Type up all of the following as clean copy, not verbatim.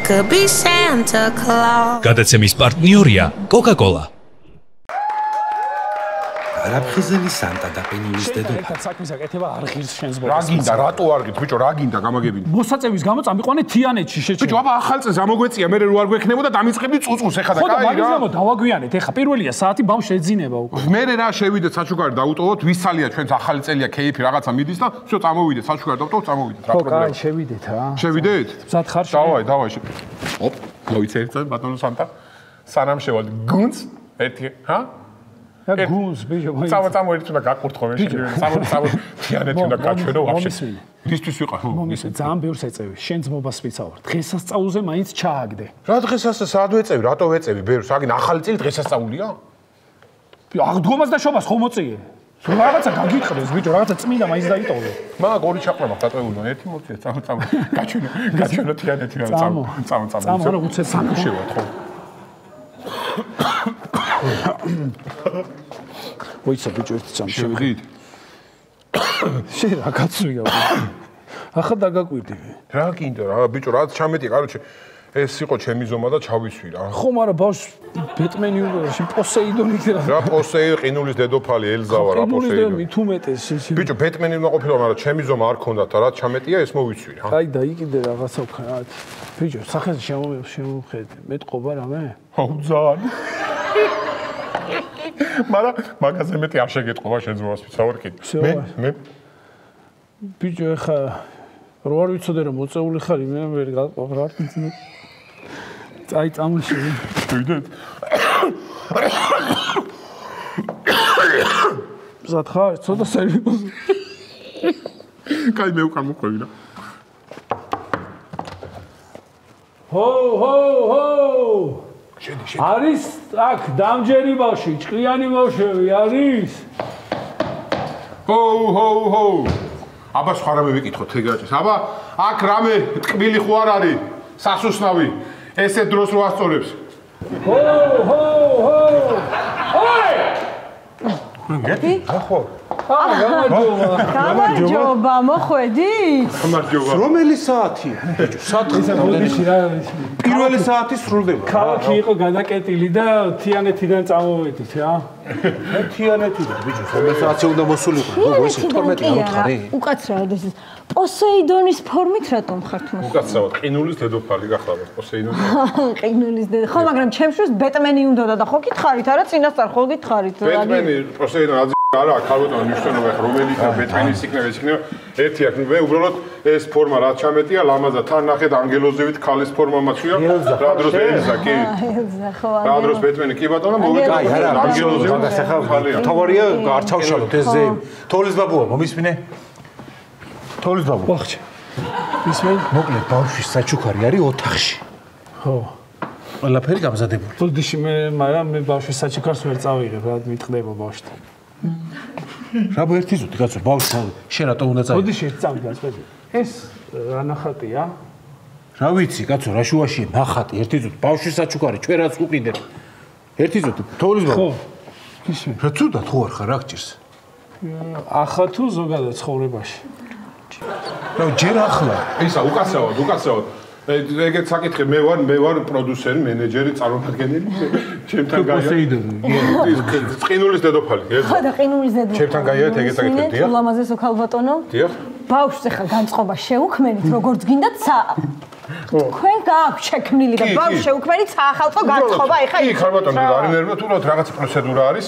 could be Santa Claus. გადაცემის პარტნიორია Coca-Cola. არაფხიზელი სანტა და პენიულის დედოფალი. საქმის აკეთება არ ღირს შენს ბოლოს. რა გინდა, რატო არ გით, ბიჭო, რა გინდა, გამაგებინე. მოსაწევის გამო წამიყვანე თიანეთში შეჭრა. ბიჭო, აბა ახალ წელს ამოგვეწია, მე რო არ გვექნებოდა დამიწყებდი წუწუს, ეხლა და კაი რა. მაგის გამო დავაგვიანეთ, ეხლა პირველია საათი ბავშვს ეძინება უკვე. მე რა შევიდეთ საჩუქარი დაუტოვოთ, ვის ცალია ჩვენს ახალი წელია კეიფი რაღაცა მიდის და всё წამოვიდეთ, საჩუქარი დავტოვოთ, წამოვიდეთ, რა პრობლემა. კაი, შევიდეთ რა. შევიდეთ? მზად ხარ? დავაი. ოპ, მოიცერეთ ბატონო სანტა. სანამ შევალ გუნს, ერთი, ჰა? რა გუნს, ბიჭო, მოიცე. წამოერთ უნდა გაკურთხო მე შევიდე. თიანეთი უნდა გაჩვენო ვაფშე. ვისთვის ვიყავ? მომისმენ, ძალიან ბევრს ეწევი. შენ ძმობას ვიცავარ. დღესასწაულზე მაინც ჩააგდე. რა დღესასწაულზე სად ვეწევი? რატო ვეწევი? ბევრს, აგინ ახალი წელი დღესასწაულია? აღდგომას და შობას ხომ მოწიე? რაღაცა გაგიტყდეს, ბიჭო, რაღაცა წმინდა მაინც დაიტოვე. მაგ ორი ჩაყრება დატოვებულო, ერთი მოწიე, წამო. გაჩვენო თიანეთი რა, წამო. წამო, რა უცებ სამუშევად ხო? მოიცა ბიჭო ერთი წამი შევიდით? შენ რა გაწვია? ახლა დაგაკვირდი. რა გინდა რა, ბიჭო, რაც ჩამეტი, კაროჩე, ეს იყო ჩემი ზომა და ჩავისვი რა. ხო, მაგრამ ბავშვ ბეტმენი უყურე, პოსეიდონი რა. რა პოსეიდ, ყინულის დედოფალი ელზა ვარ, რა პოსეიდონი. მით უმეტეს. ბიჭო, ბეტმენი უნდა ყოფილა, მაგრამ ჩემი ზომა არ ქონდათ, რაც ჩამეტია, ეს მოვიცვი რა. აი და იყიდე რაღაცა ვქნა. ბიჭო, სახეს შემოვხედე. მეტყობა რამე? აუ ძალიან. მაგრამ მაგაზე მეტი არ შეგეთყობა შენ ზმობას ვიცავარ კი. მე ბიჭო, ეხა რო არ ვიცოდე რომ მოწეული ხარ, მე ვერ გაყვავ რა. აი წამოშევი. ვიდეთ. მზად ხარ? ცოტა სერვიზი. კაი მე უკან მოყვევი რა. ჰო. შედი. არის აქ დამჯერი ბავშვი, ჭყიანი ბავშვი არის? ჰო. აბა სხვა რამე ვიკითხოთ ეგრაჭეს. აბა აქ რამე ტკბილი ხო არ არის? სასუსნავი. ესე დროს რო ასწორებს. ჰო. ოი! მეგეთი? ახო. გამარჯობა, მოხვედით? გამარჯობა. რომელი საათია? ბიჭო, ბოდიში რა არის? პირველი საათი სრულდება. ქალაქი იყო გადაკეტილი და თიანეთიდან წამოვედით რა. მე თიანეთიდან, ბიჭო, რომელი საათი უნდა მოსულიყო? როგორ ეს 12 ავთხარი? უკაცრავად ეს პოსეიდონის ფორმით რატომ ხართ მოსული? უკაცრავად, ყინულის დედოფალი გახლავთ, პოსეიდონი. ყინულის დედოფალი. ხო, მაგრამ ჩემშვილს ბეტმენი უნდოდა და ხო გითხარით, არა წინასწარ ხო გითხარით? ბეტმენი, პოსეიდონი არა, ქალბატონო მნიშვნელობა ხა რომელი და ბეტმენის იქნება ერთი აქ მე უბრალოდ ეს ფორმა რაც ჩამეტია ლამაზა თან ნახეთ ანგელოზივით ქალის ფორმა მაჩვია რა დროს ელზა კი ელზა ხო რა დროს ბეტმენი კი ბატონო მოვიდა ანგელოზივით ახლა თოვარია არ ჩავშალოთ ეს ზე თოლის ბაბუა მომისმინე თოლის ბაბუა ვახჩი ისმენ მოკლედ ბავშვის საჩუქარი არის ოთახში ხო ყველაფერი გამზადებული ბოდიში მაგრამ მე ბავშვის საჩუქარს ვერ წავიღებ რა მიტყდება ბავშვთან რა ერთი ზუსტი კაცო ბავშვი შენ რატო უნდა წავიდე ბოდიში ერთ წავიდე გასწრები ეს რა ნახატია რა ვიცი კაცო რა შუაშია ნახატი ერთი ზუსტი ბავშვის საჩუქარი ჩვენ რაც უყიდეთ ერთი ზუსტი თოლის ბაბუა ხო ისმენ რა ცუდად ხო არ ხარ რა გჭირს ახლა თუ ზოგადად ცხოვრებაში რა ჯერ ახლა ისა უკაცრავად ეგეთ საკითხი მე ვარ პროდიუსერი, მენეჯერი, წარმომადგენელი. ჩემთან გაიარეთ. ყინულის დედოფალი. ხო და ყინულის დედოფალი. ჩემთან გაიარეთ ეგეთ საკითხი, დიახ. ლამაზესო ქალბატონო. დიახ. ბავშვს ახლა განწყობა შეუქმენით, როგორც გინდათ თქვენ გააქვთ შექმნილი და ბავშვს შეუქმენით საახალწლო განწყობა ეხა კი, ქალბატონო, არ ინერვიოთ, უბრალოდ რაღაცა პროცედურა არის.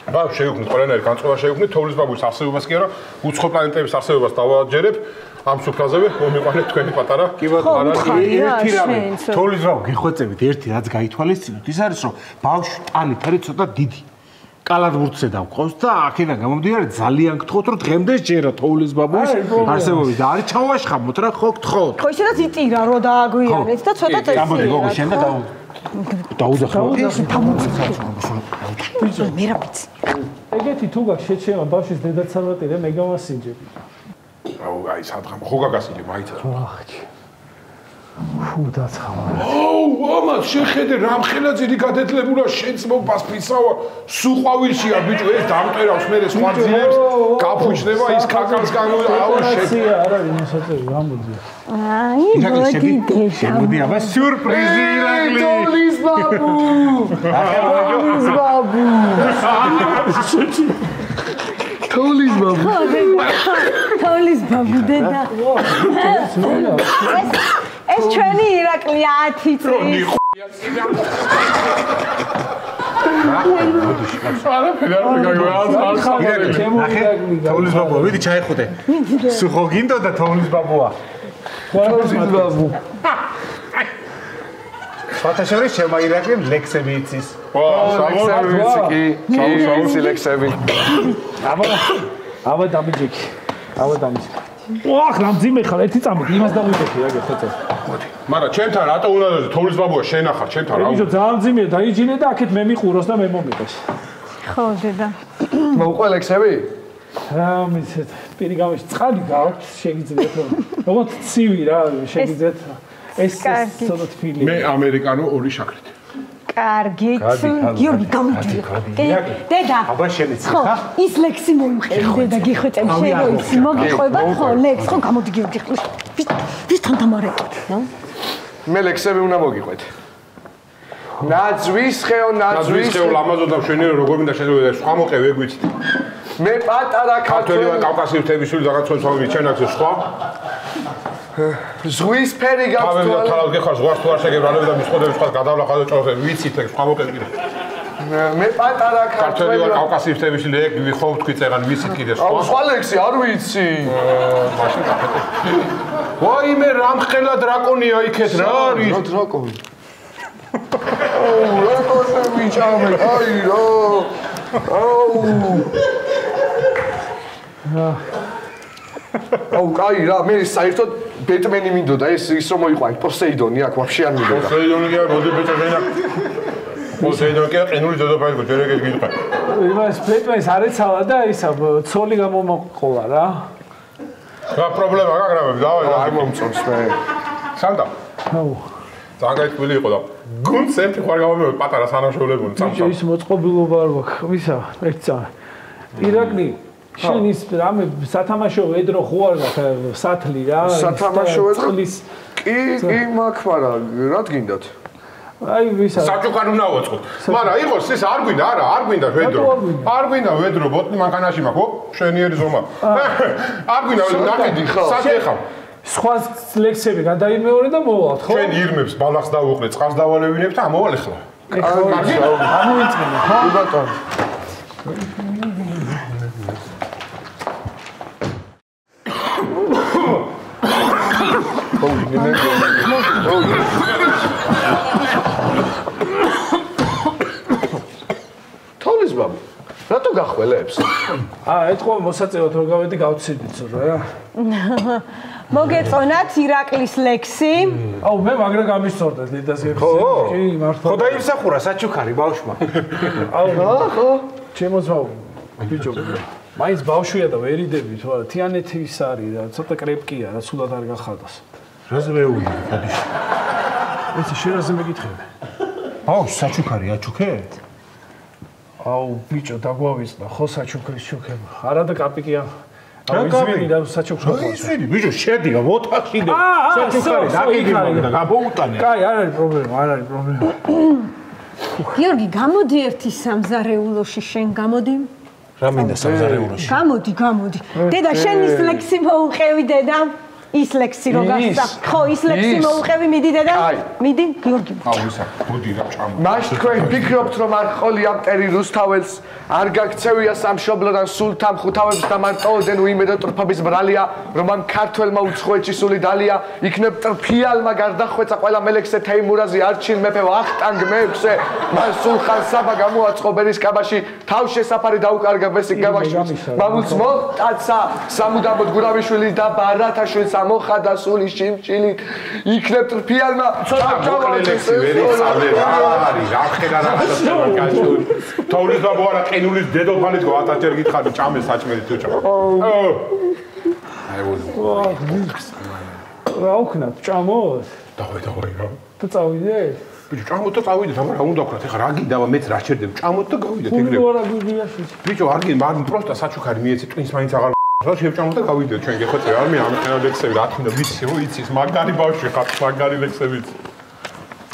ბავშვს შეუქმნით, ყველანაირი განწყობა შეუქმნით, თოვლის ბაბუის არსებობას კი არა, უცხო პლანეტების არსებობას დავაჯერებ. ამ სუფრაზევე მომიყვანეთ თქვენი პატარა კი ბატონო ერთი რამე თოლის ბაბუ გიხვეწებით ერთი რაც გაითვალისწინოთ ის არის რომ ბავშვი ტანით არის ცოტა დიდი კალათბურთზე დავყავს და აქედან გამომდინარე ძალიან გთხოვთ რომ დღემდე ჯერა თოვლის ბაბუის არსებობის და არის ჩავაშხამოთ რა ხო გთხოვთ ხო ისედაც იტირა რომ დააგვიანეთ და ცოტა წესი ამბობდი გოგო შენ და დაუძახო ეს ბიჭო მე რა ვიცი ეგეთი თუ გაქვს შეჩემა ბავშვის დედაცალვატირე მე გამასინჯები აუ აი სადღამ ხო გაგასინჯე მაიცა ვახჩი ფუ დაცხავა. ამას შეხედე რამხელა ძილი გადეთლებულა შენც მოპასფიცავა სუყვავილშია ბიჭო ეს დამტერავს მე სხვა ძილებს გაფუჭდება ის კაკალს განუა არა იმასაწევი გამოდი. აი მოდი აბა სიურპრიზი ირაკლი. თოლის ბაბუ. თოლის ბაბუ. თოლის ბაბუ. თოლის ბაბუ დედა. ეს ჩვენი ირაკლი 10 წლის. თოვლის ბაბუა, ვიდი ჩაიხუტე. სუხო გინდო და თოვლის ბაბუა. თოლის ბაბუ. ფათაშორის ჩემო ირაკლი ლექსები იცის. ლექსები ვიცი კი. საუბრობ ლექსები. აბა დამიჯექი. აბა დამიჯექი. ოხ, რამძიმე ხარ, ერთი წამოდი, იმას დავიჯექი, რა გეხოცა. მოდი. მაგრამ ჩემთან რატო უნდა თოვლის ბაბუა შენ ახარ ჩემთან რა? ბიჭო, ძალიან ძიმეა, დაიჯინე და აქეთ მე მიყუროს და მე მომიყეს. ხო, დედა. მოუყვე ლექსები? რა მიცეთ, პირი გამოში წყალი გაქვს, შეგიძლიათ რომ. როგორც ცივი რა, შეგიძლიათ. ეს ცოტა თბილი. მე ამერიკანო ორი შაქრით. კარგი, გიორგი გამოდი. დედა. აბა შენიც ხო, ის ლექსი მოუხევი დედა გიხოწებ შეგო ის მოგიყვება ხო ლექს ხო გამოდი გიორგი. ვისთან დამარეკოთ, რა? მე ლექსები უნდა მოგიყვეთ. ნაძვის ხეო, ნაძვის ხეო ლამაზოდა მშვენიერი როგორ მინდა შეიძლება სხვა მოყევი ეგ ვიცით. მე პატარა ქართველი ვარ კავკასიის თებისული რაღაც ცოცხალი ჩემნაკზე სხვა. ზღვის ფერი გაქვს თავი თავად გეხარ ზღვას თუ არ შეგებრალებ და მისხოდები სხვა გადავლახავ და ჭორზე ვიცით ეგ სხვა მოყევი კიდე. მე პატარა ქართველი ვარ კავკასიის თებისული ეგ ხო თქვი წერან ვიცით კიდე სხვა. სხვა ლექსი არ ვიცი. მაშინ გაკეთე. ვაიმე რამხელა დრაკონია იქეთ რა არის? რა დრაკონი? რა კოსე მიჭამე, აი რა. აუ, კაი რა, მე საერთოდ ბეტმენი მინდოდა ეს ის რომ მოიყვანით პოსეიდონი აქ ვაფშე არ მინდოდა. პოსეიდონი კი მოდი ბეტმენა. პოსეიდონი კი ყინული დედოფალი გჯერეგეთ გიყვა. იმას ბეტმენს არ ეცალა და ისა ცოლი გამომოყოლა რა. რა პრობლემა გაგრამებ დავაი არ მომწონს მე. სანდა. აუ. ზაგაით ყული იყო და გუნდს ერთი ხარ გამომივიდა პატარა სანაშაულებული წამსა. ის მოწყობილობა არ გვაქვს. ვისა, ერთ წამი. ირაკლი შენ ის რამე სათამაშო ვედრო ხო არ გაქვს სათლი რა სათამაშო ვედრო კი მაქვს მაგრამ რა გინდათ აი ვისა საჭუქარ უნდა ვაწყოთ მაგრამ იყოს ის არ გვინდა არა არ გვინდა ვედრო არ გვინდა ვედრო ბოტნი მანქანაში მაქვს ო შვენიერი ზომა არ გვინდა ნაკიდი საჭე ხარ სხვა ლექსები გადაიმეორე და მოვალთ ხო ჩვენ ირმებს ბალახს დავუყრე წყალს დავალევინებ და ამოვალ ახლა კარგი ამოიწმინე ხო ბატონო თოლის ბაბუ რატო გახველებს? ეთქვა მოსაწევად რომ გავედი გავციდით რა. მოგეწონათ ირაკლის ლექსი? აუ მე მაგრა გამისწორდა ლიდას ერთი. კი მართლა. ხო დაიმსახურა საჩუქარი ბავშვმა. აუ ხო ჩემოსაუ ბიჭო. მაინც ბავშვია და ვერიდები თორე თიანეთი ის არის და ცოტა კრეპკია რა სულად არ გახადოს. რაზე მეუვი ხადიშ. ეს შენაზე მეკითხები. ბავშვ საჩუქარი აჩუქე? აუ ბიჭო დაგვავიწყდა ხო საჩუქრის ჩუქება. არა და კაპიკია. აუ ისვენი და საჩუქრა. ისვენი ბიჭო შედია მოთახში და საჩუქარი დაგიგიმო და გაბოუტანე. კაი არ არის პრობლემა, არ არის პრობლემა. გიორგი გამოდი ერთი სამზარეულოში შენ გამოდი? რა მინდა სამზარეულოში? გამოდი. დედა შენ ის ლექსი მოუყევი დედა? ის ლექსი რო გასცა. ხო, ის ლექსი მოუყევი მიდი დედა? მიდი, გიორგი. აუ ისა, მოდი რა ჩამო. მაშ თქვენ ფიქრობთ რომ არ ყოლია მტერი რუსთაველს არ გაქცევია სამშობლოდან სულ თამხუთავებს და მარტოოდენ უიმე და ტრფობის ბრალია რომ ამ ქართველმა უცხოეთში სული დალია იქნებ ტრფიალმა გარდახვეცა ყველა მელექსე თეიმურაზი არჩილ მეფე ვახტანგ მეექვსე მან სულხან საბა გამოაწყო ბერის კაბაში თავშესაფარი დაუკარგა ბესიკ კაბაში მამულს მოტაცა სამუდამოდ გურავიშვილი და ბარათაშვილს ამოხადა სული შიმჭილი იქნებ ტრფიალმა ლექსი ვერი წავე რა არის რა ხედა რაღაცა გაჩული თოვლის ბაბუ არა ყინულის დედოფალით გო ატაჭერ გითხარი ჭამე საჭმელი თუ ჭამე აი ვუ რა უქნათ ჭამოს დავაი რა. და წავიდე? ბიჭო, ჭამოთ და წავიდეთ, აბა რა უნდა ვქნათ? ეხლა რა გინდა, მეც რა შერდები? ჭამოთ და გავიდეთ ეგრევე. გულო რა გვიგიაში. ბიჭო, არ გინდა, მაგრამ პროსტა საჩუქარი მიეცი, ტვინს მაინც აღარ რა შევჭამოთ და გავიდეთ ჩვენ გეხოცე არ მე ამხელა ლექსები რა თქმა უნდა ვიცი იცის მაგარი ბავშვი ხარ მაგარი ლექსები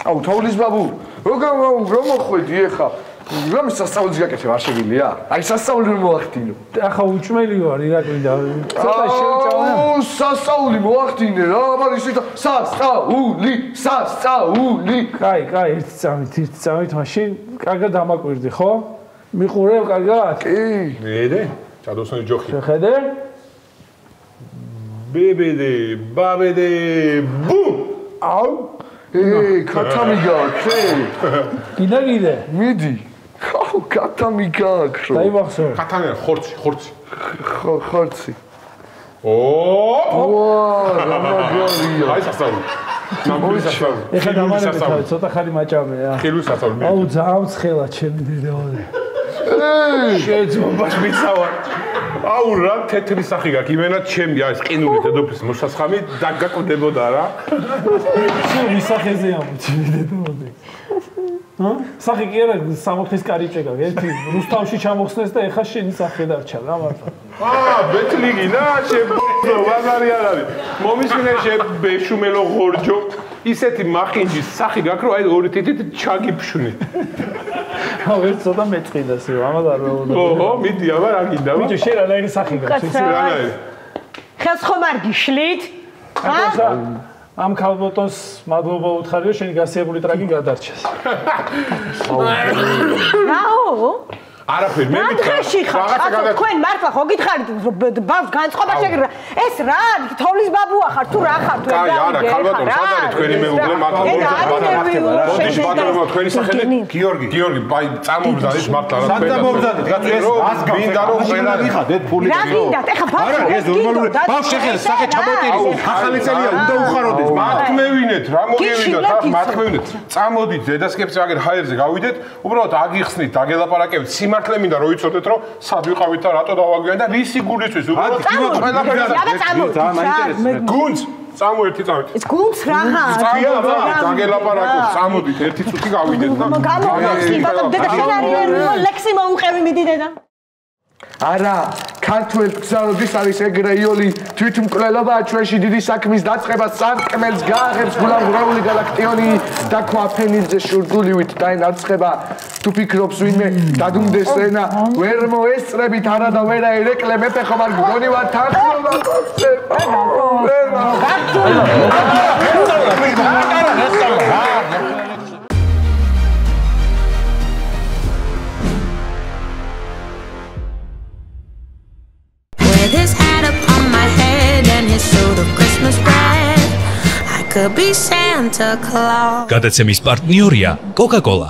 აუ თოვლის ბაბუ რომ მოხვედი ეხა რომ სასწაულს გაკეთე არ შეგიძლია აი სასწაული რომ მოახდინო ახლა უჭმელი ვარ ირაკლი და ცოტა შევჭამა აუ სასწაული მოახდინე რა აბა ისე სასწაული კაი ერთი წამით მაშინ კარგად დამაკვირდი ხო მიყურებ კარგად კი მედე ჩადოსნი ჯოხი შეხედე ბებედე ბაბედე ბუმ აუ კატამი გააქრე კიდე მიდი აუ კატამი გააქრო დაიმახსო კატანე ხორცი ხორცი ო რა მაგარია აი სასწაული ნამდვილი სასწაული ეხლა დამანებე ცოტა ხანი მაჭამე რა ხილვის სასწაული აუ ძალიან ცხელა ჩემი დედაო შეძმობას მიცავარ აუ რა თეთრი სახი გაქვს იმენა ჩემი აი ეს ყინული დედოფლის მოსასხამი დაგაკვდებოდა რა შენ მისახეზე ამოჩი დედაო სახი კი არა სამოხის კარიბჭე გაქვს ერთი რუსთავში ჩამოხსნეს და ეხა შენი სახე დარჩა რა მართლა ბეთლიგინა შე ვაზარი არ არის მომისმინე შე ბეშუმელო ღორჯო ისეთი მახინჯის სახი გაქვს რომ აი ორი თითით ჩაგიფშვნი აუ ერთ ცოტა მეწყიდასი ამას არ მეუბნები ოჰო მიდი აბა რა გინდა ბიჭო შენ რანაირი სახი გაქვს კაცო რანაირი ხელს ხომ არ გიშლით ამ ქალბოტონს მადლობა უთხარიო შენი გასიებული ტრაგი გადარჩეს რაო არაფერი მე მანდრეში ხარ კაცო თქვენ მართლა ხო გითხარით ბავშვს განწყობა შეგრა ეს რა თოვლის ბაბუა ხარ თუ რა ხარ თუ კაი არა ქალბატონო სად არის თქვენი მეუღლე მოდიში ბატონო თქვენი სახელი გიორგი აი წამობზადეთ მართლა რა თქვენ წამობზადეთ კაცო ეს ას მინდა რომ ყველა მიხადეთ ფული რა გინდათ ეხა ბავშვი ეს ნორმალური ბავშვი შეხეს სახე ჩამოტირის ახალი წელია უნდა უხაროდეს მათქმევინეთ რა მოგევინოთ რა მათქმევინეთ წამოდით ზედასკეპზე აგერ ჰაერზე გავიდეთ უბრალოდ აგიხსნით დაგელაპარაკებით სიმართლე მინდა რომ იცოდეთ რომ სად ვიყავით და რატო დავაგვიან და რისი გულისთვის უბრალოდ გუნდს წამოერთი წამით ეს გუნდს რა დაგელაპარაკოთ წამოდით ერთი წუთი გავიდეთ და გამოვიდეთ ბატონ დედა შენ არის ლექსი მოუყევი მიდი დედა არა ქართველ გზავნების არის ეგრეიული თვითმკვლელობა ჩვენში დიდი საქმის დაწყება სანკმელს გააღებს გულამღრეული galaktioni და ქვაფენილზე შურდულივით დაენარცხება თუ ფიქრობს ვინმე დადუმდეს ენა ვერ მოესწრებით არა და ვერა ერეკლე მეფე ხომ არ გგონი ვარ თანხმობა His hat upon my head and his suit of Christmas red. I could be Santa Claus. გადაცემის პარტნიორია Coca-Cola.